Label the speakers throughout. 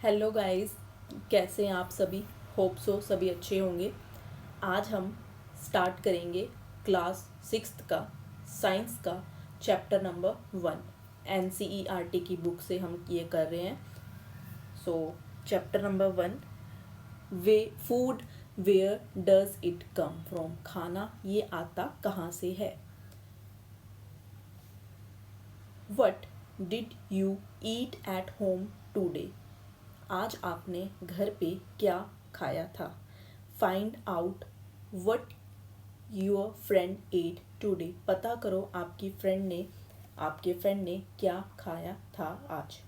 Speaker 1: Hello guys, कैसे हैं आप सभी। होप सो सभी अच्छे होंगे। आज हम स्टार्ट करेंगे क्लास सिक्स्थ का साइंस का चैप्टर नंबर 1। एनसीईआरटी की बुक से हम ये कर रहे हैं। So chapter number 1, way food where does it come from. खाना ये आता कहाँ से है। What did you eat at home today. आज आपने घर पे क्या खाया था। Find out what your friend ate today. पता करो आपके फ्रेंड ने क्या खाया था आज।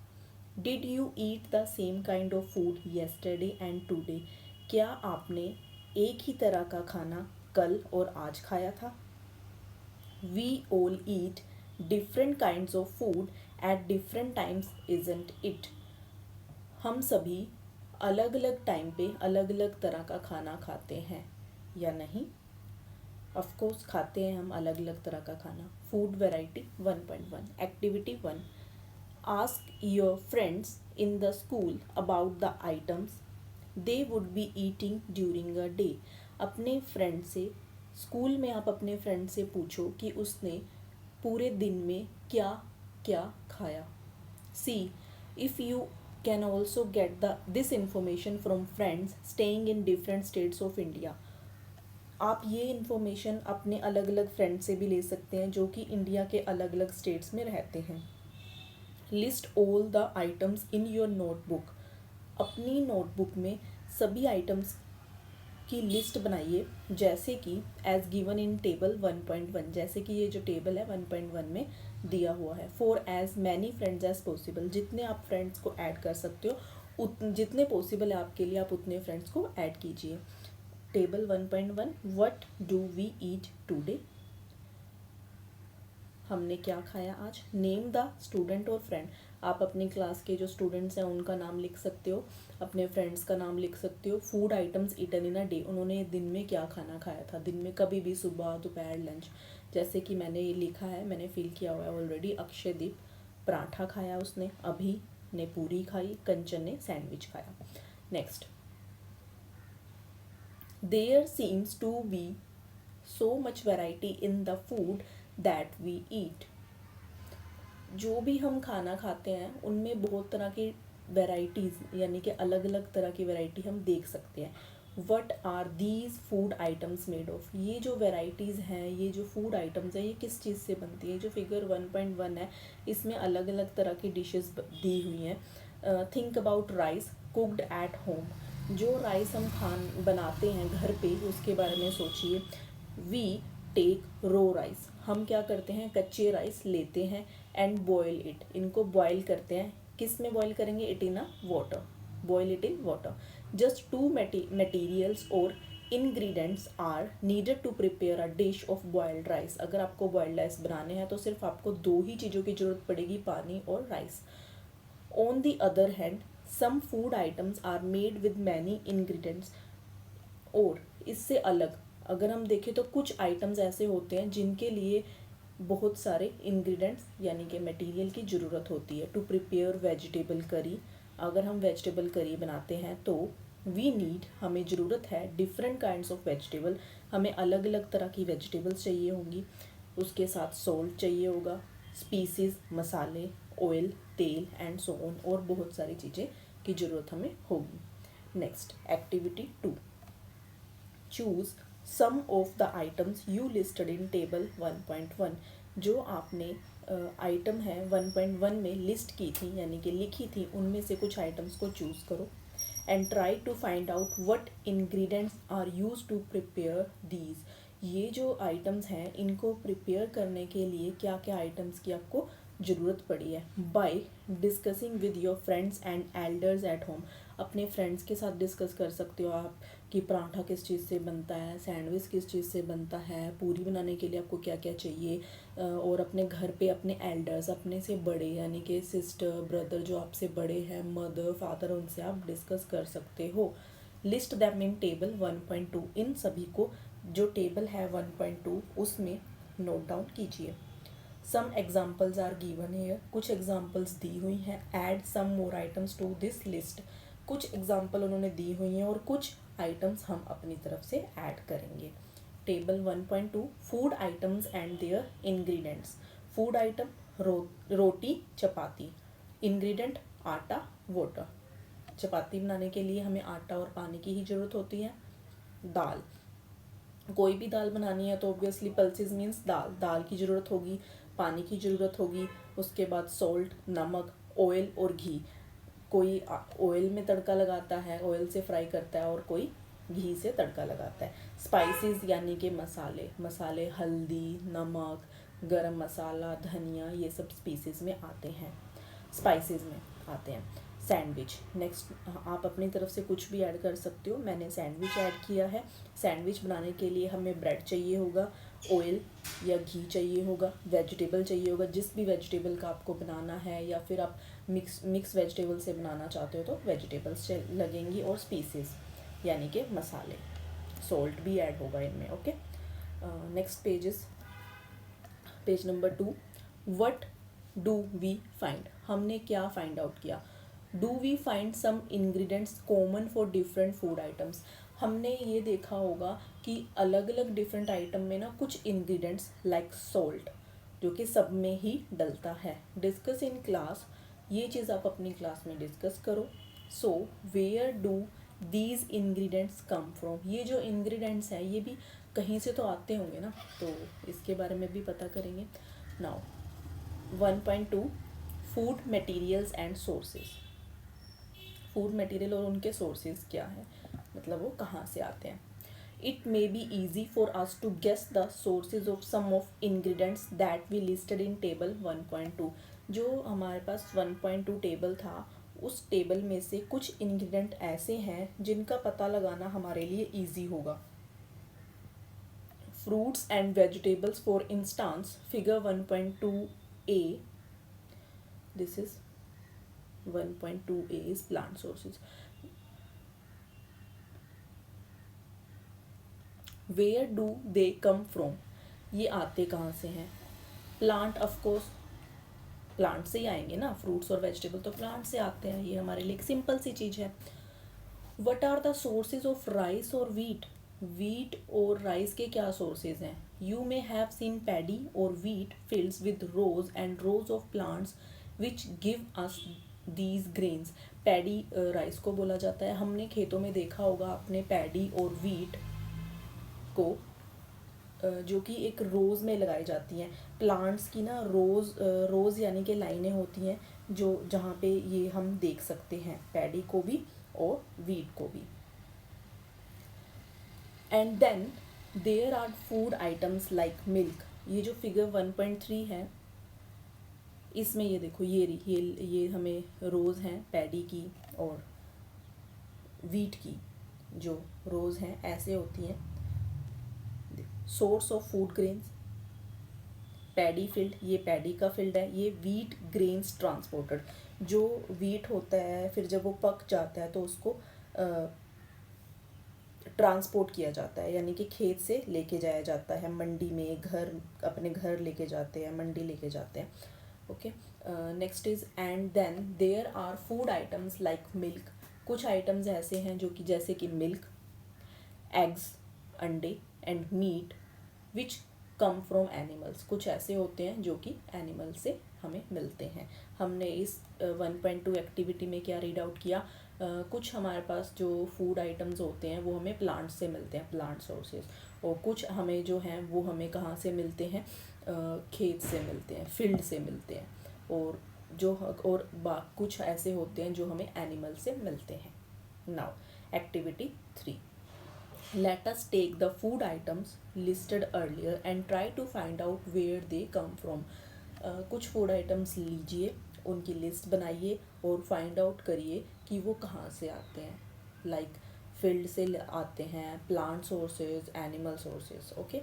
Speaker 1: Did you eat the same kind of food yesterday and today. क्या आपने एक ही तरह का खाना कल और आज खाया था। We all eat different kinds of food at different times isn't it. हम सभी अलग अलग टाइम पे अलग अलग तरह का खाना खाते हैं या नहीं। ऑफ कोर्स खाते हैं हम अलग अलग तरह का खाना। Food variety 1.1 activity 1। Ask your friends in the school about the items they would be eating during a day. अपने फ्रेंड से स्कूल में आप अपने फ्रेंड से पूछो कि उसने पूरे दिन में क्या क्या खाया। सी if you can also get this information from friends staying in different states of India। आप ये इन्फॉर्मेशन अपने अलग अलग फ्रेंड से भी ले सकते हैं जो कि इंडिया के अलग अलग स्टेट्स में रहते हैं। List all the items in your notebook. अपनी नोटबुक में सभी आइटम्स की लिस्ट बनाइए जैसे कि एज गिवन इन टेबल 1.1। जैसे कि ये जो टेबल है 1.1 में दिया हुआ है। For as many friends as possible. जितने आप फ्रेंड्स को ऐड कर सकते हो जितने पॉसिबल है आपके लिए आप उतने फ्रेंड्स को ऐड कीजिए। Table 1.1 what do we eat today. हमने क्या खाया आज। नेम द स्टूडेंट और फ्रेंड। आप अपनी क्लास के जो स्टूडेंट्स हैं उनका नाम लिख सकते हो, अपने फ्रेंड्स का नाम लिख सकते हो। Food items eaten in a day. उन्होंने दिन में क्या खाना खाया था। दिन में कभी भी, सुबह दोपहर लंच। जैसे कि मैंने ये लिखा है, मैंने फिल किया हुआ है ऑलरेडी। अक्षयदीप पराठा खाया उसने, अभी ने पूरी खाई, कंचन ने सैंडविच खाया। Next, there seems to be so much variety in the food that we eat. जो भी हम खाना खाते हैं उनमें बहुत तरह की वैराइटीज़ यानी कि अलग अलग तरह की वैरायटी हम देख सकते हैं। What are these food items made of. ये जो वैराइटीज़ हैं, ये जो फूड आइटम्स हैं, ये किस चीज़ से बनती है। जो फिगर 1.1 है इसमें अलग अलग तरह की डिशेस दी हुई हैं। Think about rice cooked at home. जो राइस हम बनाते हैं घर पे उसके बारे में सोचिए। We take raw rice. हम क्या करते हैं, कच्चे राइस लेते हैं एंड बॉयल इट। इनको बॉयल करते हैं। किस में बॉयल करेंगे। It in a water. Boil it in water. Just two materials और ingredients are needed to prepare a dish of boiled rice. अगर आपको बॉयल्ड राइस बनाने हैं तो सिर्फ आपको दो ही चीज़ों की ज़रूरत पड़ेगी, पानी और rice. On the other hand some food items are made with many ingredients. और इससे अलग अगर हम देखें तो कुछ आइटम्स ऐसे होते हैं जिनके लिए बहुत सारे इंग्रेडिएंट्स यानी कि मटेरियल की ज़रूरत होती है। To prepare vegetable curry. अगर हम वेजिटेबल करी बनाते हैं तो वी नीड, हमें ज़रूरत है डिफरेंट काइंड्स ऑफ वेजिटेबल। हमें अलग अलग तरह की वेजिटेबल्स चाहिए होंगी। उसके साथ सॉल्ट चाहिए होगा, स्पीसीज, मसाले, ऑयल, तेल एंड सो ऑन, और बहुत सारी चीज़ें की ज़रूरत हमें होगी। Next, activity 2। Choose some of the items you listed in table 1.1। जो आपने आइटम है 1.1 में लिस्ट की थी यानी कि लिखी थी, उनमें से कुछ आइटम्स को चूज़ करो and try to find out what ingredients are use to prepare these. ये जो आइटम्स हैं इनको प्रिपेयर करने के लिए क्या क्या आइटम्स की आपको ज़रूरत पड़ी है। By discussing with your friends and elders at home. अपने फ्रेंड्स के साथ डिस्कस कर सकते हो आप कि पराठा किस चीज़ से बनता है, सैंडविच किस चीज़ से बनता है, पूरी बनाने के लिए आपको क्या क्या चाहिए। और अपने घर पे अपने एल्डर्स, अपने से बड़े यानी कि सिस्टर ब्रदर जो आपसे बड़े हैं, मदर फादर, उनसे आप डिस्कस कर सकते हो। List them in table 1.2। इन सभी को जो टेबल है 1.2 उसमें नोट डाउन कीजिए। Some examples are given here, कुछ एग्जाम्पल्स दी हुई हैं. Add some more items to this list, कुछ एग्जाम्पल उन्होंने दी हुई हैं और कुछ आइटम्स हम अपनी तरफ से ऐड करेंगे. Table 1.2 food items and their ingredients. Food item roti chapati, ingredient atta water. Chapati बनाने के लिए हमें आटा और पानी की ही ज़रूरत होती है. दाल, कोई भी दाल बनानी है तो ऑब्वियसली पल्सेस मीन्स दाल, दाल की ज़रूरत होगी, पानी की ज़रूरत होगी. उसके बाद सॉल्ट नमक, ऑयल और घी. कोई ऑयल में तड़का लगाता है, ऑयल से फ्राई करता है, और कोई घी से तड़का लगाता है. स्पाइसेस यानी कि मसाले हल्दी नमक गरम मसाला धनिया, ये सब स्पाइसेस में आते हैं. सैंडविच, नेक्स्ट आप अपनी तरफ से कुछ भी ऐड कर सकते हो. मैंने सैंडविच ऐड किया है. सैंडविच बनाने के लिए हमें ब्रेड चाहिए होगा, ऑयल या घी चाहिए होगा, वेजिटेबल चाहिए होगा, जिस भी वेजिटेबल का आपको बनाना है, या फिर आप मिक्स वेजिटेबल से बनाना चाहते हो तो वेजिटेबल्स लगेंगी, और स्पाइसेस यानी कि मसाले, सॉल्ट भी ऐड होगा इनमें. Okay, next page number 2. What do we find, हमने क्या फाइंड आउट किया. Do we find some ingredients common for different food items. हमने ये देखा होगा कि अलग अलग डिफरेंट आइटम में ना कुछ इंग्रेडिएंट्स लाइक सॉल्ट जो कि सब में ही डलता है. डिस्कस इन क्लास, ये चीज़ आप अपनी क्लास में डिस्कस करो. So where do these ingredients come from, ये जो इंग्रेडिएंट्स हैं ये भी कहीं से तो आते होंगे ना, तो इसके बारे में भी पता करेंगे. Now 1.2 food materials and sources. Food material और उनके सोर्सेज क्या है, मतलब वो कहाँ से आते हैं. It may be easy for us to guess the sources of some of ingredients that we listed in table 1.2. जो हमारे पास 1.2 टेबल था, उस टेबल में से कुछ इंग्रेडिएंट ऐसे हैं जिनका पता लगाना हमारे लिए ईजी होगा. Fruits and vegetables, for instance, figure 1.2a. This is 1.2a is plant sources. Where do they come from? ये आते कहाँ से हैं. प्लांट, ऑफ कोर्स प्लांट से ही आएंगे ना, फ्रूट्स और वेजिटेबल तो प्लांट से आते हैं. ये हमारे लिए एक सिंपल सी चीज़ है. What are the sources of rice or wheat? Wheat और राइस के क्या सोर्सेज हैं. You may have seen paddy और wheat fields with rows and rows of plants which give us these grains. Paddy rice को बोला जाता है. हमने खेतों में देखा होगा आपने पैडी और वीट को, जो कि एक रोज़ में लगाई जाती हैं. प्लांट्स की ना रोज़ यानी कि लाइनें होती हैं जो जहाँ पे ये हम देख सकते हैं, पैडी को भी और वीट को भी. And then there are food items like milk. ये जो फिगर 1.3 है इसमें ये देखो, ये हमें रोज़ हैं पैडी की और वीट की, जो रोज़ हैं ऐसे होती हैं. Source of food grains, paddy field, ये पैडी का फील्ड है. ये वीट ग्रेन्स ट्रांसपोर्टेड, जो वीट होता है फिर जब वो पक जाता है तो उसको ट्रांसपोर्ट किया जाता है, यानी कि खेत से लेके जाया जाता है मंडी में, अपने घर लेके जाते हैं, मंडी लेके जाते हैं. Okay, next is and then there are food items like milk. कुछ आइटम्स ऐसे हैं जो कि जैसे कि मिल्क, एग्स अंडे, and meat which come from animals. कुछ ऐसे होते हैं जो कि एनिमल से हमें मिलते हैं. हमने इस 1.2 एक्टिविटी में क्या रीड आउट किया, कुछ हमारे पास जो फूड आइटम्स होते हैं वो हमें प्लांट से मिलते हैं, प्लांट सोर्सेज, और कुछ हमें जो हैं वो हमें कहाँ से मिलते हैं, खेत से मिलते हैं, फील्ड से मिलते हैं, और कुछ ऐसे होते हैं जो हमें एनिमल से मिलते हैं. Now activity 3. Let us take the food items listed earlier and try to find out where they come from. कुछ फूड आइटम्स लीजिए, उनकी लिस्ट बनाइए और फाइंड आउट करिए कि वो कहाँ से आते हैं. लाइक फील्ड से आते हैं, plant sources, animal sources. Okay,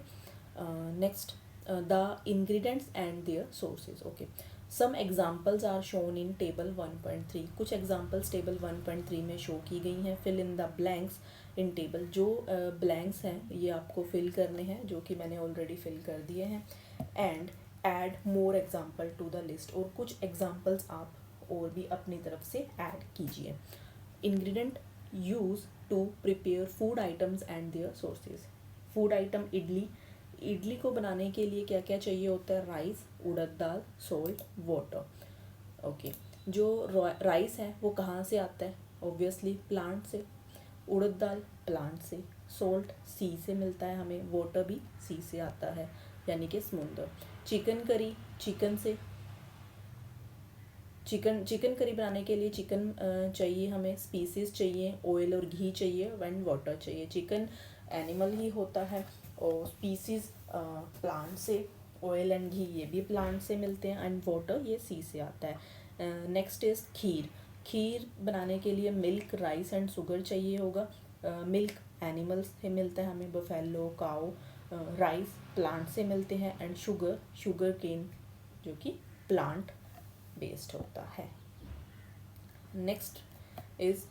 Speaker 1: next the ingredients and their sources. Okay, some examples are shown in table 1.3. कुछ एग्जाम्पल्स टेबल 1.3 में शो की गई हैं. Fill in the blanks in table. जो ब्लैंक्स हैं ये आपको फिल करने हैं, जो कि मैंने ऑलरेडी फिल कर दिए हैं. And add more example to the list, और कुछ एग्जाम्पल्स आप और भी अपनी तरफ से ऐड कीजिए. Ingredient use to prepare food items and their sources. Food item idli. Idli को बनाने के लिए क्या क्या चाहिए होता है? Rice, urad dal, salt, water. Okay. जो राइस है वो कहाँ से आता है? ऑब्वियसली प्लांट से. उड़द दाल प्लांट से. सॉल्ट सी से मिलता है हमें. वाटर भी सी से आता है, यानी कि समुंदर. चिकन करी चिकन से. चिकन करी बनाने के लिए चिकन चाहिए हमें, स्पीसीज चाहिए, ऑयल और घी चाहिए, एंड वाटर चाहिए. चिकन एनिमल ही होता है और स्पीसीज प्लांट से. ऑयल एंड घी ये भी प्लांट से मिलते हैं, एंड वाटर ये सी से आता है. नेक्स्ट इज खीर. खीर बनाने के लिए मिल्क, राइस एंड शुगर चाहिए होगा. मिल्क एनिमल्स से मिलता है हमें, बफेलो, काऊ. राइस प्लांट से मिलते हैं, एंड शुगर केन जो कि प्लांट बेस्ड होता है. Next is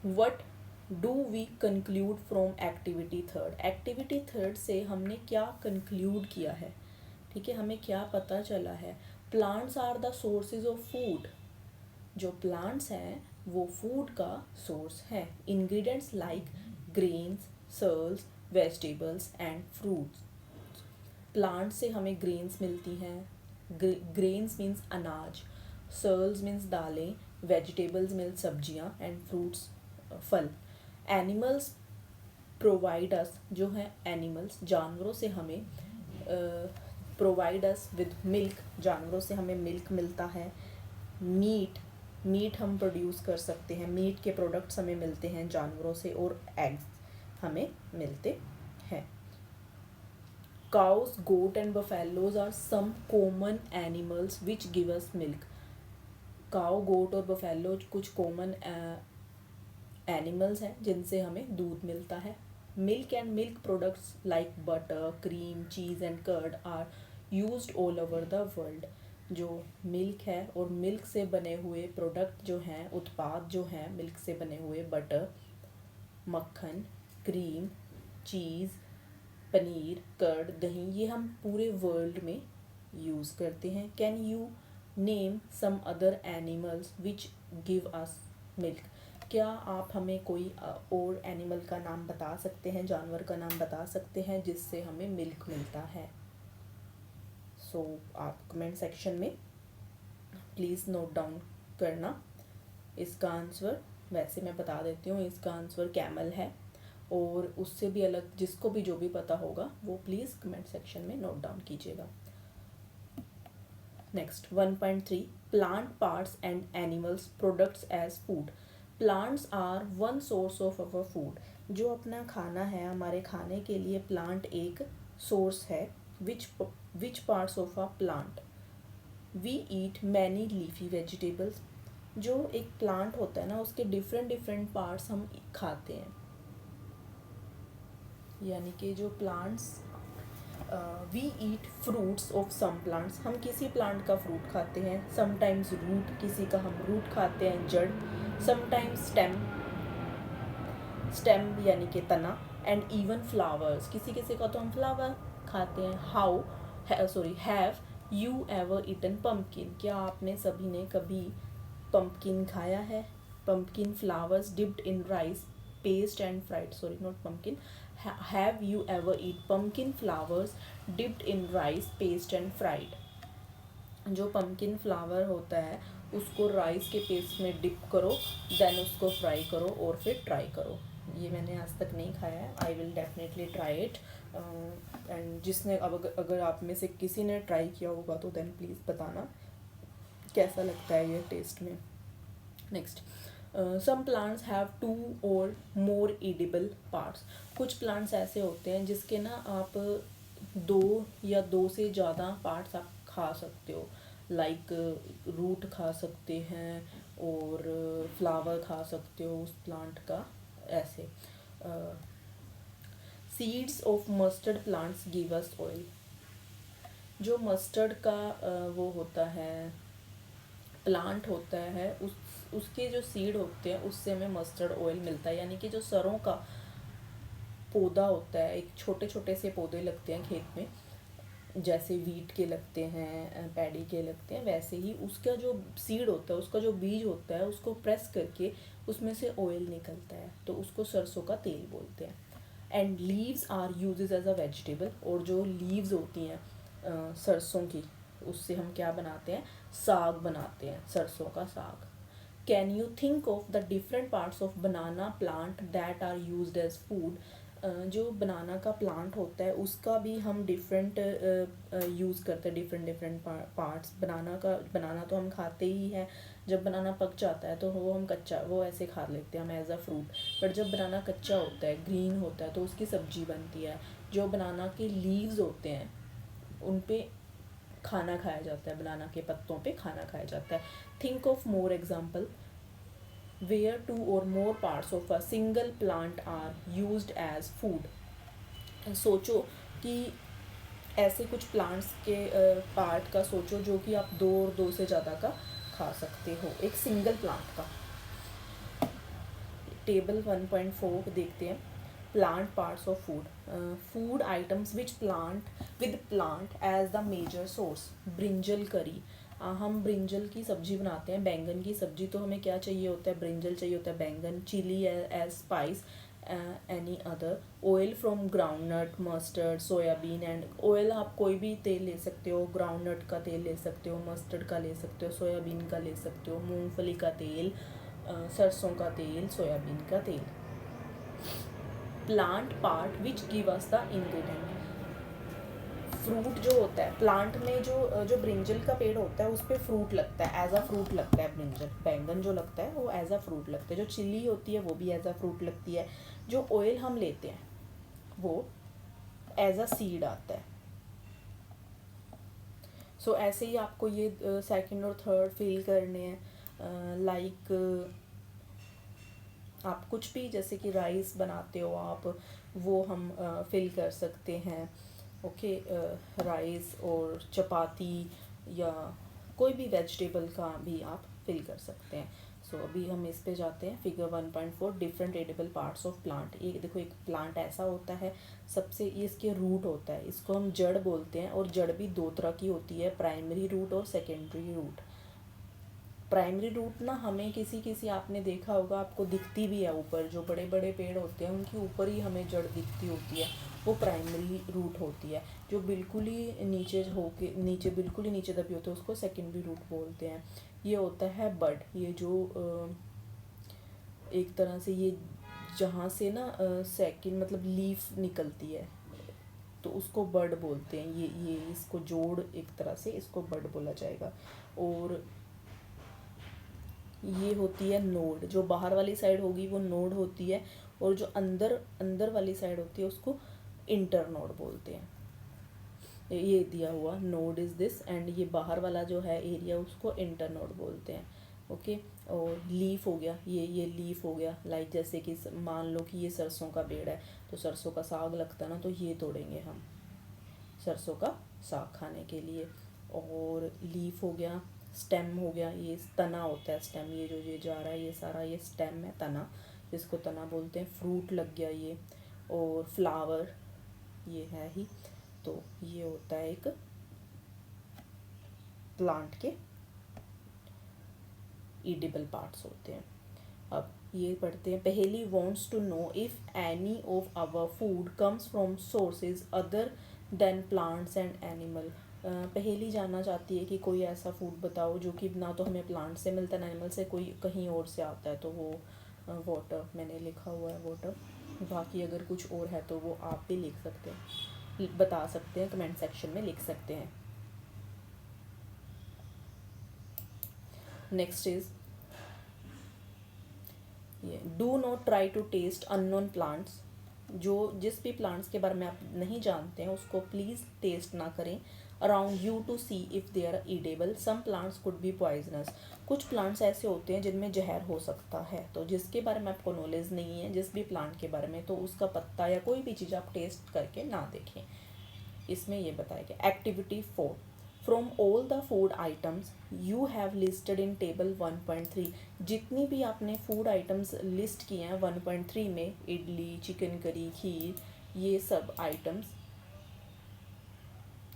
Speaker 1: what do we conclude from activity third. Activity third से हमने क्या कंक्लूड किया है? ठीक है, हमें क्या पता चला है? Plants are the sources of food. जो प्लांट्स हैं वो फूड का सोर्स है. Ingredients like grains, cereals, vegetables and fruits. Plant से हमें ग्रेन्स मिलती हैं. ग्रेन्स मीन्स अनाज, सर्ल्स मीन्स दालें, वेजिटेबल्स मीन्स सब्जियां, एंड फ्रूट्स फल. Animals provide us. जो है एनिमल्स जानवरों से हमें प्रोवाइड अस विद मिल्क. जानवरों से हमें मिल्क मिलता है. मीट हम प्रोड्यूस कर सकते हैं. मीट के प्रोडक्ट्स हमें मिलते हैं जानवरों से, और एग्स हमें मिलते हैं. Cows, goat and buffaloes are some common animals which give us milk. Cow, goat और बफेलो कुछ कॉमन एनिमल्स हैं जिनसे हमें दूध मिलता है. Milk and milk products like butter, cream, cheese and curd are used all over the world. जो milk है और मिल्क से बने हुए प्रोडक्ट जो हैं, उत्पाद जो हैं मिल्क से बने हुए, बटर, मक्खन, क्रीम, चीज़, पनीर, कर्ड, दही, ये हम पूरे वर्ल्ड में यूज़ करते हैं. Can you name some other animals which give us milk. क्या आप हमें कोई और एनिमल का नाम बता सकते हैं, जानवर का नाम बता सकते हैं जिससे हमें मिल्क मिलता है? सो आप कमेंट सेक्शन में प्लीज़ नोट डाउन करना इसका आंसर. वैसे मैं बता देती हूँ, इसका आंसर कैमल है, और उससे भी अलग जिसको भी जो भी पता होगा वो प्लीज़ कमेंट सेक्शन में नोट डाउन कीजिएगा. Next 1.3 plant parts and animals products as food. Plants are one source of our food. जो अपना खाना है, हमारे खाने के लिए प्लांट एक सोर्स है. Which parts of a plant. We eat many leafy vegetables. जो एक प्लांट होता है ना, उसके डिफरेंट पार्ट्स हम खाते हैं. यानी कि जो plants, we eat fruits of some plants. हम किसी प्लांट का फ्रूट खाते हैं. समटाइम्स रूट, किसी का हम रूट खाते हैं, जड़. समटाइम्स स्टेम यानी कि तना. एंड इवन फ्लावर्स, किसी किसी का तो हम फ्लावर खाते हैं. Have you ever eaten pumpkin. क्या आपने सभी ने कभी पम्पकिन खाया है? Pumpkin flowers dipped in rice paste and fried. Sorry, not pumpkin. Have you ever eat pumpkin flowers dipped in rice, paste and fried? जो pumpkin flower होता है उसको राइस के पेस्ट में डिप करो, देन उसको फ्राई करो और फिर ट्राई करो. ये मैंने आज तक नहीं खाया है. I will definitely try it. And जिसने अगर आप में से किसी ने ट्राई किया होगा तो देन प्लीज़ बताना कैसा लगता है ये टेस्ट में. नेक्स्ट, सम प्लांट्स हैव 2 और मोर एडिबल पार्ट्स. कुछ प्लांट्स ऐसे होते हैं जिसके ना आप 2 या 2 से ज़्यादा पार्ट्स आप खा सकते हो. लाइक रूट खा सकते हैं और फ्लावर खा सकते हो उस प्लांट का. ऐसे seeds of mustard plants give us oil. जो मस्टर्ड का वो होता है, प्लांट होता है, उसके जो सीड होते हैं उससे हमें मस्टर्ड ऑयल मिलता है. यानी कि जो सरों का पौधा होता है, एक छोटे छोटे से पौधे लगते हैं खेत में, जैसे वीट के लगते हैं, पैडी के लगते हैं, वैसे ही उसका जो सीड होता है, उसका जो बीज होता है, उसको प्रेस करके उसमें से ऑयल निकलता है, तो उसको सरसों का तेल बोलते हैं। And leaves are uses as a vegetable, और जो लीव्स होती हैं सरसों की, उससे हम क्या बनाते हैं, साग बनाते हैं, सरसों का साग। Can you think of the different parts of banana plant that are used as food. जो बनाना का प्लांट होता है उसका भी हम डिफरेंट यूज़ करते हैं, डिफरेंट डिफरेंट पार्ट्स। बनाना तो हम खाते ही हैं, जब बनाना पक जाता है तो वो हम कच्चा, वो ऐसे खा लेते हैं हम एज अ फ्रूट। बट जब बनाना कच्चा होता है, ग्रीन होता है, तो उसकी सब्जी बनती है। जो बनाना के लीव्स होते हैं उन पे खाना खाया जाता है, बनाना के पत्तों पे खाना खाया जाता है। Think of more example where two or more parts of a single plant are used as food। सोचो कि ऐसे कुछ प्लांट्स के पार्ट का सोचो जो कि आप दो और दो से ज़्यादा का खा सकते हो, एक सिंगल प्लांट का। टेबल 1.4 देखते हैं, plant parts of food. Food items which plant with plant as the major source. Brinjal curry, हम ब्रिंजल की सब्जी बनाते हैं, बैंगन की सब्जी, तो हमें क्या चाहिए होता है, ब्रिंजल चाहिए होता है, बैंगन, chilli as spice, any other. Oil from groundnut, mustard, soybean and oil, आप कोई भी तेल ले सकते हो, ग्राउंडनट का तेल ले सकते हो, मस्टर्ड का ले सकते हो, सोयाबीन का ले सकते हो, मूंगफली का तेल, सरसों का तेल, सोयाबीन का तेल। Plant part which give us the ingredient. Fruit जो होता है प्लांट में, जो ब्रिंजल का पेड़ होता है उस पर फ्रूट लगता है, एज अ फ्रूट लगता है ब्रिंजल। बैंगन जो लगता है वो एज अ फ्रूट लगता है, जो चिल्ली होती है वो भी एज अ फ्रूट लगती है। जो ऑयल हम लेते हैं वो एज अ सीड आता है। सो ऐसे ही आपको ये सेकंड और थर्ड फिल करने हैं। लाइक आप कुछ भी, जैसे कि राइस बनाते हो आप, वो हम फिल कर सकते हैं। ओके, राइस और चपाती या कोई भी वेजिटेबल का भी आप फिल कर सकते हैं। सो अभी हम इस पे जाते हैं, figure 1.4, different edible parts of plant. ये देखो, एक प्लांट ऐसा होता है, सबसे ये इसके रूट होता है, इसको हम जड़ बोलते हैं, और जड़ भी दो तरह की होती है, प्राइमरी रूट और सेकेंडरी रूट। प्राइमरी रूट ना हमें किसी किसी, आपने देखा होगा, आपको दिखती भी है ऊपर, जो बड़े बड़े पेड़ होते हैं उनके ऊपर ही हमें जड़ दिखती होती है, वो प्राइमरी रूट होती है। जो बिल्कुल ही नीचे होके, नीचे बिल्कुल ही नीचे दबी होती है, उसको सेकेंडरी रूट बोलते हैं। ये होता है बड, ये जो एक तरह से ये जहाँ से ना सेकेंड मतलब लीफ निकलती है, तो उसको बड बोलते हैं। ये इसको जोड़, एक तरह से इसको बड बोला जाएगा। और ये होती है नोड, जो बाहर वाली साइड होगी वो नोड होती है, और जो अंदर अंदर वाली साइड होती है उसको इंटर नोड बोलते हैं। ये दिया हुआ नोड इज़ दिस, एंड ये बाहर वाला जो है एरिया उसको इंटर नोड बोलते हैं। ओके, और लीफ हो गया, ये लीफ हो गया। लाइक जैसे कि मान लो कि ये सरसों का पेड़ है, तो सरसों का साग लगता है ना, तो ये तोड़ेंगे हम सरसों का साग खाने के लिए। और लीफ हो गया, स्टेम हो गया, ये तना होता है स्टेम, ये जो ये जा रहा है ये सारा ये स्टेम है, तना, जिसको तना बोलते हैं। फ्रूट लग गया ये, और फ्लावर ये है ही। तो ये होता है एक प्लांट के ईडिबल पार्ट्स होते हैं। अब ये पढ़ते हैं, Paheli wants to know if any of our food comes from sources other than plants and animal. Paheli जानना चाहती है कि कोई ऐसा फूड बताओ जो कि ना तो हमें प्लांट से मिलता है ना एनिमल से, कोई कहीं और से आता है। तो वो वाटर मैंने लिखा हुआ है, वाटर। बाकी अगर कुछ और है तो वो आप भी लिख सकते हैं, बता सकते हैं, कमेंट सेक्शन में लिख सकते हैं। नेक्स्ट इज ये, do not try to taste unknown plants. जो जिस भी प्लांट्स के बारे में आप नहीं जानते हैं उसको प्लीज़ टेस्ट ना करें। Around you to see if they are edible, some plants could be poisonous. कुछ प्लांट्स ऐसे होते हैं जिनमें जहर हो सकता है, तो जिसके बारे में आपको नॉलेज नहीं है, जिस भी प्लांट के बारे में, तो उसका पत्ता या कोई भी चीज़ आप टेस्ट करके ना देखें। इसमें ये बताया गया। Activity 4, from all the food items you have listed in table 1.3। जितनी भी आपने फूड आइटम्स लिस्ट किए हैं 1.3 में, इडली, चिकन करी, खीर, ये सब items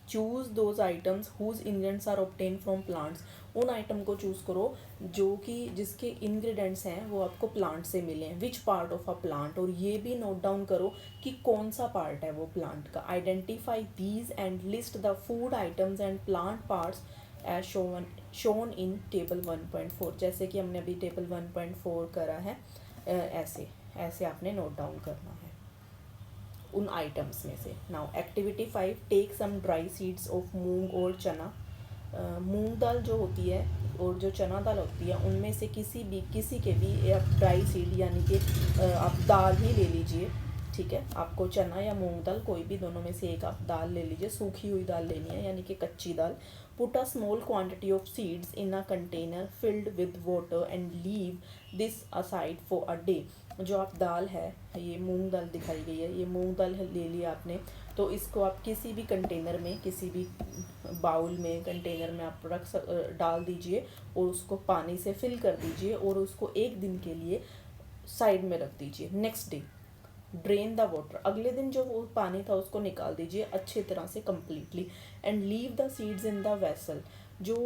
Speaker 1: choose those items whose ingredients are obtain from plants. उन आइटम को चूज़ करो जो कि जिसके इंग्रेडिएंट्स हैं वो आपको प्लांट से मिले हैं। Which part of a plant, और ये भी नोट डाउन करो कि कौन सा पार्ट है वो प्लांट का। Identify these and list the food items and plant parts as shown in table 1.4। जैसे कि हमने अभी टेबल 1.4 करा है, ऐसे ऐसे आपने नोट डाउन करना है उन आइटम्स में से। Now activity 5, take some dry seeds of moong और चना। मूंग दाल जो होती है और जो चना दाल होती है उनमें से किसी के भी आप ड्राई सीड यानी कि आप दाल ही ले लीजिए, ठीक है। आपको चना या मूंग दाल कोई भी दोनों में से एक आप दाल ले लीजिए, सूखी हुई दाल लेनी है यानी कि कच्ची दाल। Put a small quantity of seeds in a container filled with water and leave this aside for a day. जो आप दाल है, ये मूंग दाल दिखाई गई है, ये मूंग दाल ले लिया आपने, तो इसको आप किसी भी कंटेनर में, किसी भी बाउल में, कंटेनर में आप डाल दीजिए और उसको पानी से फिल कर दीजिए और उसको एक दिन के लिए साइड में रख दीजिए। Next day drain the water, अगले दिन जो वो पानी था उसको निकाल दीजिए अच्छी तरह से completely. And leave the seeds in the vessel. जो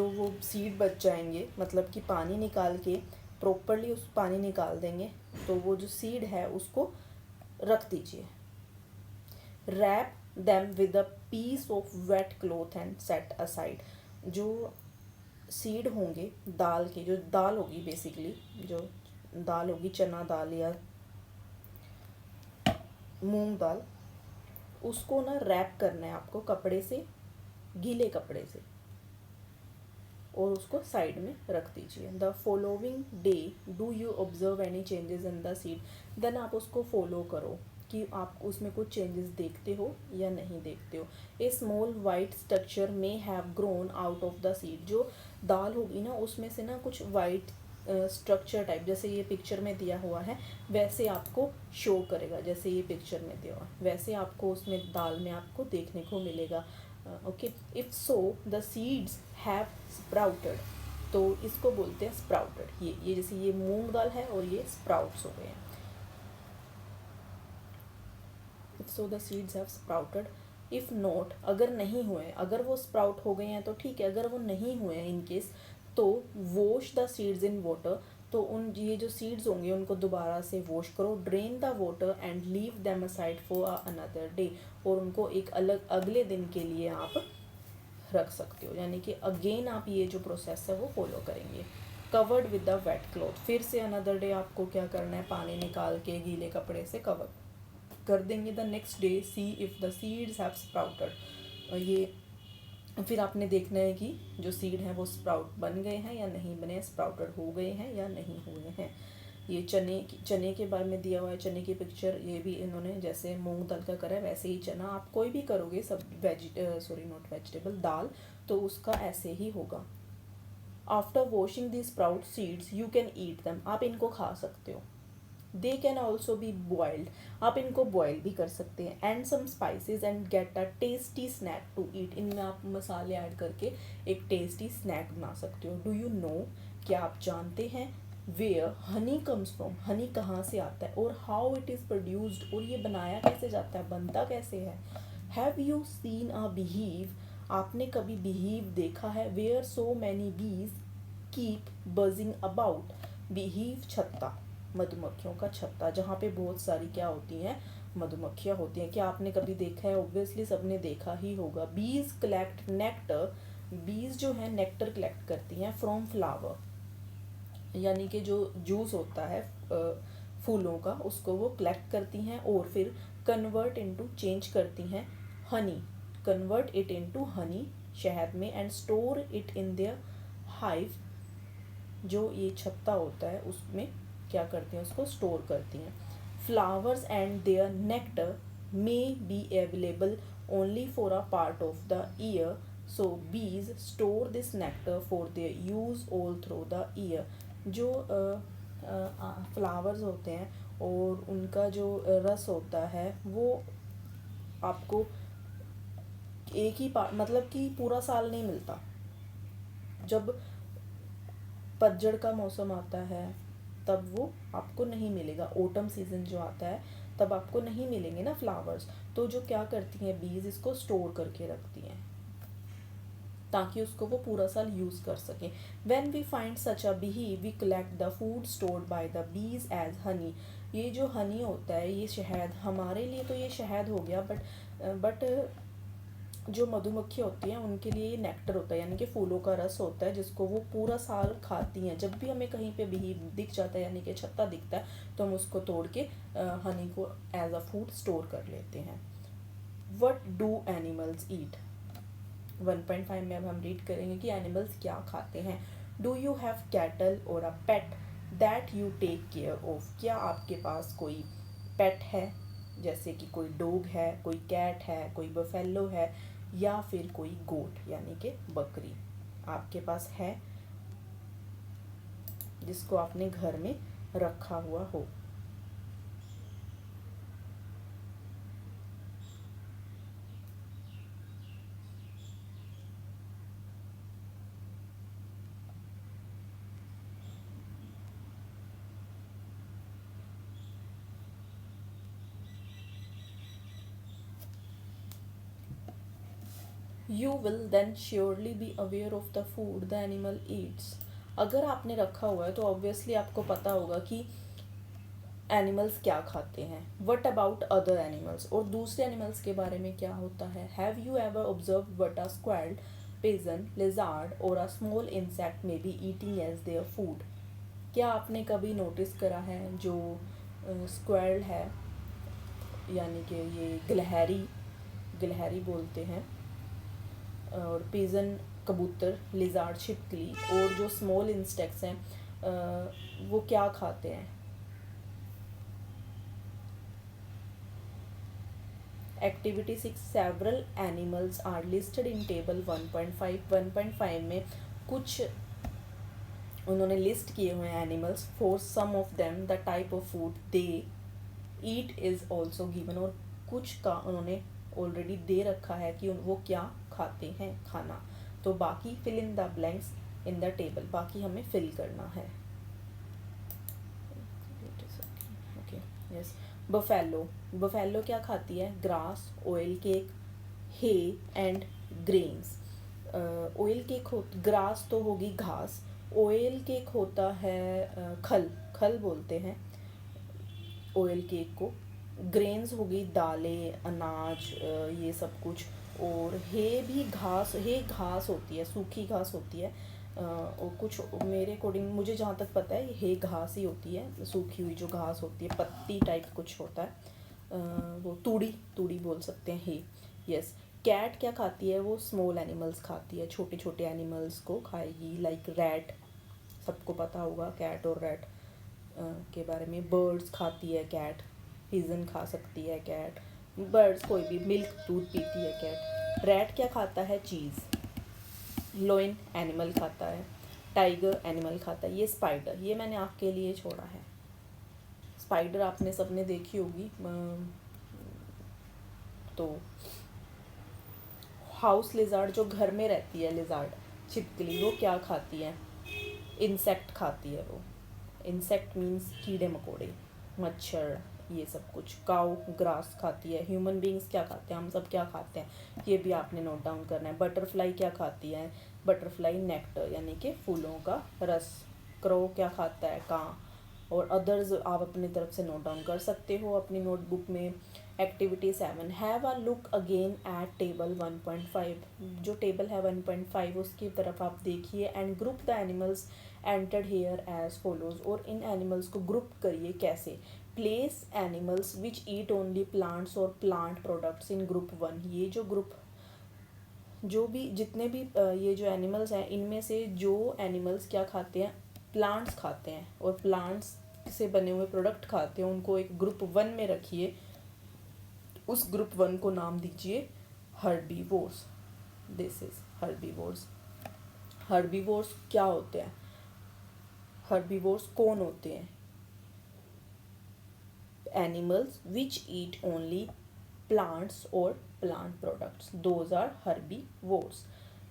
Speaker 1: वो सीड बच जाएंगे, मतलब कि पानी निकाल के प्रॉपरली उस पानी निकाल देंगे तो वो जो सीड है उसको रख दीजिए। Wrap them with a piece of wet cloth and set aside. जो सीड होंगे दाल के, जो दाल होगी बेसिकली, जो दाल होगी चना दाल या मूंग दाल, उसको ना रैप करना है आपको कपड़े से, गीले कपड़े से, और उसको साइड में रख दीजिए। The following day do you observe any changes in the seed. Then आप उसको फॉलो करो कि आप उसमें कुछ चेंजेस देखते हो या नहीं देखते हो। A small white structure may have grown out of the seed. जो दाल होगी ना उसमें से ना कुछ वाइट स्ट्रक्चर टाइप, जैसे ये पिक्चर में दिया हुआ है वैसे आपको शो करेगा, जैसे ये पिक्चर में दिया हुआ वैसे आपको उसमें दाल में आपको देखने को मिलेगा। Okay, if so the seeds have sprouted, तो इसको बोलते हैं स्प्राउटेड। ये जैसे ये मूंग दाल है और ये स्प्राउट्स हो गए हैं। If so the seeds have sprouted. If not, अगर नहीं हुए, अगर वो स्प्राउट हो गए हैं तो ठीक है, अगर वो नहीं हुए हैं इन केस, तो wash the seeds in water. तो उन ये जो सीड्स होंगे उनको दोबारा से वॉश करो। Drain the water and leave them aside for another day. और उनको एक अलग अगले दिन के लिए आप रख सकते हो, यानी कि अगेन आप ये जो प्रोसेस है वो फॉलो करेंगे। Covered with the wet cloth, फिर से अनदर डे आपको क्या करना है, पानी निकाल के गीले कपड़े से कवर कर देंगे। The next day C if the seeds have sprouted. ये फिर आपने देखना है कि जो सीड हैं वो स्प्राउट बन गए हैं या नहीं बने, स्प्राउटेड हो गए हैं या नहीं हुए हैं। ये चने के बारे में दिया हुआ है, चने की पिक्चर ये भी इन्होंने जैसे मूंग दाल का करा है वैसे ही चना, आप कोई भी करोगे सब नॉट वेजिटेबल दाल, तो उसका ऐसे ही होगा। After washing the sprout seeds you can eat them, आप इनको खा सकते हो। They can also be boiled, आप इनको बॉयल भी कर सकते हैं। And some spices and get a tasty snack to eat, इनमें आप मसाले ऐड करके एक टेस्टी स्नैक बना सकते हो। डू यू नो, क्या आप जानते हैं, where honey comes from, honey कहाँ से आता है, और हाउ इट इज़ प्रोड्यूस्ड, और ये बनाया कैसे जाता है, बनता कैसे है। हैव यू सीन अ बिहीव, आपने कभी बिहीव देखा है। वेयर सो मैनी बीज कीप बजिंग अबाउट, बिहीव छत्ता, मधुमक्खियों का छत्ता, जहाँ पे बहुत सारी क्या होती हैं, मधुमक्खियाँ होती हैं। क्या आपने कभी देखा है, ऑब्वियसली सबने देखा ही होगा। बीज कलेक्ट नेक्टर, बीज जो है नेक्टर कलेक्ट करती हैं फ्रॉम फ्लावर, यानी कि जो जूस होता है फूलों का उसको वो कलेक्ट करती हैं और फिर कन्वर्ट इनटू, चेंज करती हैं Honey, convert it into Honey, शहद में, and store it in their hive, जो ये छत्ता होता है उसमें क्या करती हैं, उसको स्टोर करती हैं। Flowers and their nectar may be available only for a part of the year, so bees store this nectar for their use all through the year. जो फ्लावर्स होते हैं और उनका जो रस होता है वो आपको एक ही मतलब कि पूरा साल नहीं मिलता। जब पतझड़ का मौसम आता है तब वो आपको नहीं मिलेगा, ऑटम सीज़न जो आता है तब आपको नहीं मिलेंगे ना फ्लावर्स। तो जो क्या करती हैं बीज, इसको स्टोर करके रखती हैं ताकि उसको वो पूरा साल यूज़ कर सकें। When we find such a bee we collect the food stored by the bees as honey. ये जो हनी होता है, ये शहद, हमारे लिए तो ये शहद हो गया, बट जो मधुमक्खी होती हैं उनके लिए ये नेक्टर होता है, यानी कि फूलों का रस होता है, जिसको वो पूरा साल खाती हैं। जब भी हमें कहीं पे भी दिख जाता है, यानी कि छत्ता दिखता है, तो हम उसको तोड़ के हनी को एज अ फूड स्टोर कर लेते हैं। What do animals eat? 1.5 में अब हम रीड करेंगे कि एनिमल्स क्या खाते हैं। डू यू हैव कैटल और a pet that you take care of? क्या आपके पास कोई पेट है, जैसे कि कोई डॉग है, कोई कैट है, कोई बफेलो है, या फिर कोई गोट यानी कि बकरी आपके पास है जिसको आपने घर में रखा हुआ हो? You will then surely be aware of the food the animal eats. अगर आपने रखा हुआ है तो ऑब्वियसली आपको पता होगा कि एनिमल्स क्या खाते हैं। What about other animals? और दूसरे एनिमल्स के बारे में क्या होता है? Have you ever observe what a squirrel, pigeon, lizard और a small insect may be eating as their food? क्या आपने कभी नोटिस करा है जो स्क्वैरल है, यानी कि ये गिलहरी, गिलहरी बोलते हैं, और पिजन कबूतर, लिजार्ड छिपकली, और जो स्मॉल इंसेक्ट्स हैं वो क्या खाते हैं? Activity 6, several animals are listed in table 1.5। 1.5 में कुछ उन्होंने लिस्ट किए हुए हैं animals. For some of them the type of food they eat is also given, और कुछ का उन्होंने ऑलरेडी दे रखा है कि वो क्या खाते हैं खाना। तो बाकी fill in the blanks in the table, बाकी हमें फिल करना है। Okay, yes. बफेलो, बफेलो क्या खाती है? Grass, oil cake, hay and grains. Oil cake हो, ग्रास तो होगी घास, ऑयल केक होता है खल, खल बोलते हैं ऑयल केक को। ग्रेन्स होगी दालें, अनाज, ये सब कुछ। और हे भी घास, हे घास होती है, सूखी घास होती है। और कुछ मेरे अकॉर्डिंग, मुझे जहाँ तक पता है, हे घास ही होती है, सूखी हुई जो घास होती है, पत्ती टाइप कुछ होता है। वो तूड़ी, तूड़ी बोल सकते हैं हे। यस। कैट क्या खाती है? वो स्मॉल एनिमल्स खाती है, छोटे छोटे एनिमल्स को खाएगी, लाइक रैट, सबको पता होगा कैट और रैट के बारे में। बर्ड्स खाती है कैट, पिजन खा सकती है कैट, बर्ड्स कोई भी, मिल्क दूध पीती है कैट। रैट क्या खाता है? चीज़। लोइन एनिमल खाता है, टाइगर एनिमल खाता है। ये स्पाइडर, ये मैंने आपके लिए छोड़ा है। स्पाइडर आपने सबने देखी होगी। तो हाउस लिजार्ड, जो घर में रहती है लिजार्ड, छिपकली, वो क्या खाती है? इंसेक्ट खाती है वो। इंसेक्ट मीन्स कीड़े मकोड़े, मच्छर, ये सब कुछ। काऊ ग्रास खाती है। ह्यूमन बींग्स क्या खाते हैं? हम सब क्या खाते हैं, ये भी आपने नोट डाउन करना है। बटरफ्लाई क्या खाती है? बटरफ्लाई नेक्टर, यानी कि फूलों का रस। क्रो क्या खाता है? कां। और अदर्स आप अपनी तरफ से नोट डाउन कर सकते हो अपनी नोटबुक में। Activity 7, have a look again at table 1.5। जो टेबल है 1.5 उसकी तरफ आप देखिए, and group the animals entered here as follows. और इन एनिमल्स को ग्रुप करिए कैसे? Place animals which eat only plants और प्लांट प्रोडक्ट्स इन ग्रुप 1। ये जो ग्रुप, जो भी जितने भी ये जो एनिमल्स हैं, इनमें से जो एनिमल्स क्या खाते हैं? प्लांट्स खाते हैं, और प्लांट्स से बने हुए प्रोडक्ट खाते हैं, उनको एक ग्रुप 1 में रखिए। उस ग्रुप 1 को नाम दीजिए herbivores. This is herbivores. Herbivores क्या होते हैं? हर्बीवोर्स कौन होते हैं? Animals which eat only plants or plant products, those are herbivores.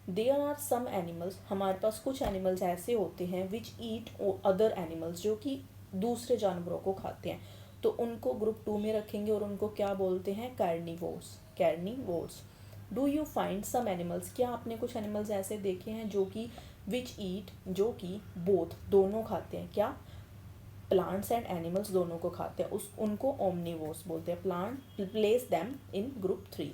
Speaker 1: There are some animals, हमारे पास कुछ एनिमल्स ऐसे होते हैं which eat other animals, जो कि दूसरे जानवरों को खाते हैं। तो उनको ग्रुप 2 में रखेंगे और उनको क्या बोलते हैं, carnivores, carnivores. Do you find some animals, क्या आपने कुछ एनिमल्स ऐसे देखे हैं जो कि विच ईट, जो कि बोथ, दोनों खाते हैं, क्या, प्लांट्स एंड एनिमल्स दोनों को खाते हैं, उस उनको ओमनीवोर्स बोलते हैं। Plant, place them in group 3,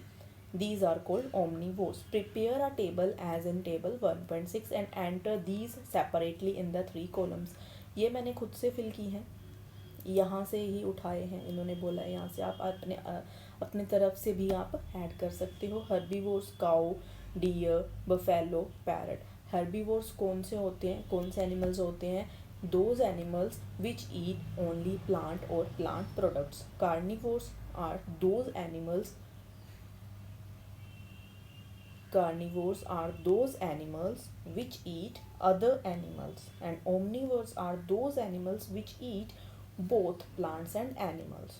Speaker 1: these are called omnivores. Prepare a table as in table 1.6 and enter these separately in the 3 columns. ये मैंने खुद से फिल की हैं, यहाँ से ही उठाए हैं, इन्होंने बोला है यहाँ से, आप अपने तरफ से भी आप ऐड कर सकते हो। Herbivores, cow, deer, buffalo, parrot. Herbivores कौन से होते हैं, कौन से एनिमल्स होते हैं, those animals which eat only plant और plant products. Carnivores are those animals, carnivores are those animals which eat other animals, and omnivores are those animals which eat both plants and animals.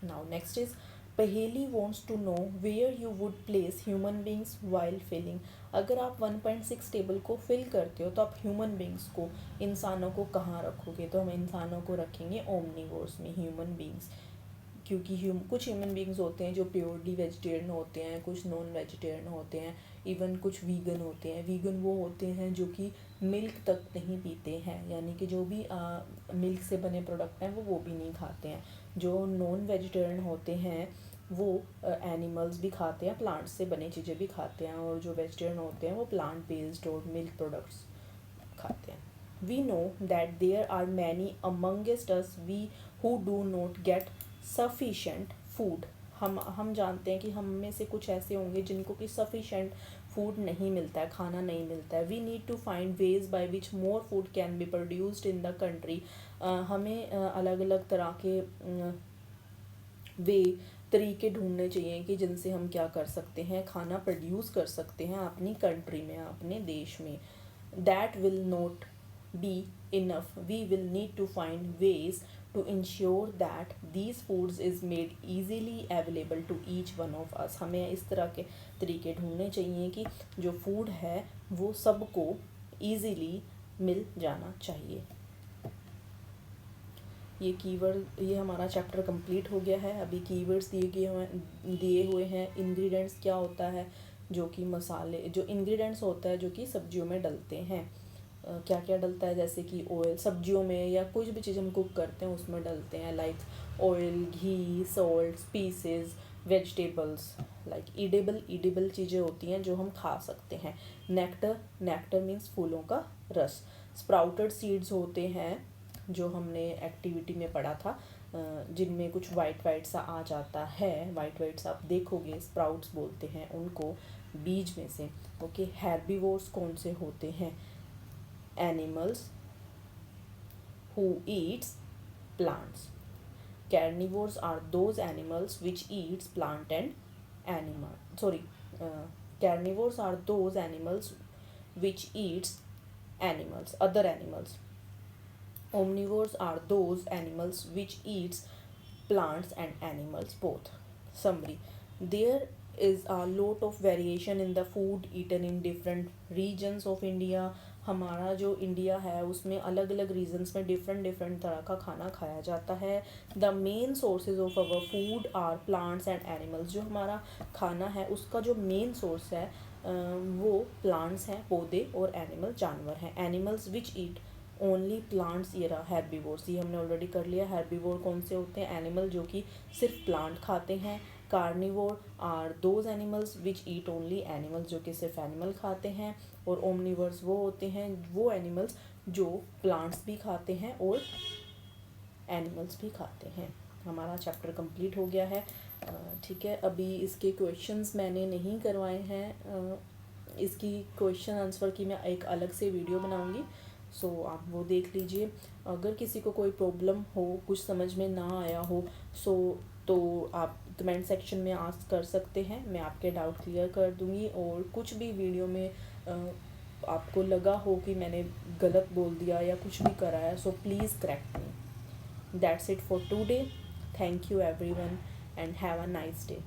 Speaker 1: Now next is पहेली wants to know where you would place human beings while filling. अगर आप 1.6 table को fill करते हो तो आप human beings को, इंसानों को कहाँ रखोगे, तो हम इंसानों को रखेंगे ओमनीवोर्स में, ह्यूमन बींग्स, क्योंकि कुछ ह्यूमन बींग्स होते हैं जो प्योरली वेजिटेरियन होते हैं, कुछ नॉन वेजिटेरियन होते हैं, इवन कुछ वीगन होते हैं। वीगन वो होते हैं जो कि मिल्क तक नहीं पीते हैं, यानी कि जो भी मिल्क से बने प्रोडक्ट हैं वो भी नहीं खाते हैं। जो नॉन वेजिटेरियन होते हैं वो एनिमल्स भी खाते हैं, प्लांट्स से बनी चीज़ें भी खाते हैं, और जो वेजिटेरियन होते हैं वो प्लांट बेस्ड और मिल्क प्रोडक्ट्स खाते हैं। We know that there are many amongst us we who do not get sufficient food. हम जानते हैं कि हम में से कुछ ऐसे होंगे जिनको कि sufficient फूड नहीं मिलता है, खाना नहीं मिलता है। We need to find ways by which more food can be produced in the country. हमें अलग अलग तरह के तरीके ढूंढने चाहिए कि जिनसे हम क्या कर सकते हैं, खाना प्रोड्यूस कर सकते हैं अपनी कंट्री में, अपने देश में। That will not be enough. We will need to find ways to ensure that these foods is made easily available to each one of us. हमें इस तरह के तरीके ढूंढने चाहिए कि जो फूड है वो सबको easily मिल जाना चाहिए। ये कीवर्ड, ये हमारा चैप्टर कंप्लीट हो गया है। अभी कीवर्ड्स दिए हुए हैं। इंग्रेडिएंट्स क्या होता है, जो कि मसाले, जो इंग्रेडिएंट्स होता है जो कि सब्जियों में डलते हैं, क्या क्या डलता है, जैसे कि ऑयल सब्जियों में, या कुछ भी चीज़ हम कुक करते हैं उसमें डलते हैं, लाइक ऑयल, घी, salt, species, vegetables, like edible चीज़ें होती हैं जो हम खा सकते हैं। नेक्टर मीन्स फूलों का रस। स्प्राउटेड सीड्स होते हैं जो हमने एक्टिविटी में पढ़ा था, जिनमें कुछ वाइट सा आ जाता है, वाइट सा आप देखोगे, स्प्राउट्स बोलते हैं उनको, बीज में से। ओके, हेर्बीवोर्स कौन से होते हैं, animals who eats plants. Carnivores are those animals which eats plant and animal. Carnivores are those animals which eats animals, other animals. Omnivores are those animals which eats plants and animals both. Summary: there is a lot of variation in the food eaten in different regions of India. हमारा जो India है उसमें अलग अलग regions में different तरह का खाना खाया जाता है। The main sources of our food are plants and animals. जो हमारा खाना है उसका जो मेन सोर्स है वो प्लांट्स हैं, पौधे, और एनिमल, जानवर हैं। Animals which eat only plants, ये रहा हेर्बीवोर्स, ये हमने ऑलरेडी कर लिया। हेर्बीवोर कौन से होते हैं, एनिमल जो कि सिर्फ प्लांट खाते हैं। Carnivore are those animals which eat only animals, जो कि सिर्फ एनिमल खाते हैं। और ओमनिवर्स वो होते हैं, वो एनिमल्स जो प्लांट्स भी खाते हैं और एनिमल्स भी खाते हैं। हमारा चैप्टर कंप्लीट हो गया है। ठीक है, अभी इसके क्वेश्चंस मैंने नहीं करवाए हैं, इसकी क्वेश्चन आंसर की मैं एक अलग से वीडियो बनाऊंगी, सो आप वो देख लीजिए। अगर किसी को कोई प्रॉब्लम हो, कुछ समझ में ना आया हो, तो आप कमेंट सेक्शन में आस्क कर सकते हैं, मैं आपके डाउट क्लियर कर दूंगी। और कुछ भी वीडियो में आपको लगा हो कि मैंने गलत बोल दिया या कुछ भी कराया, so please correct me. That's it for today. Thank you everyone and have a nice day.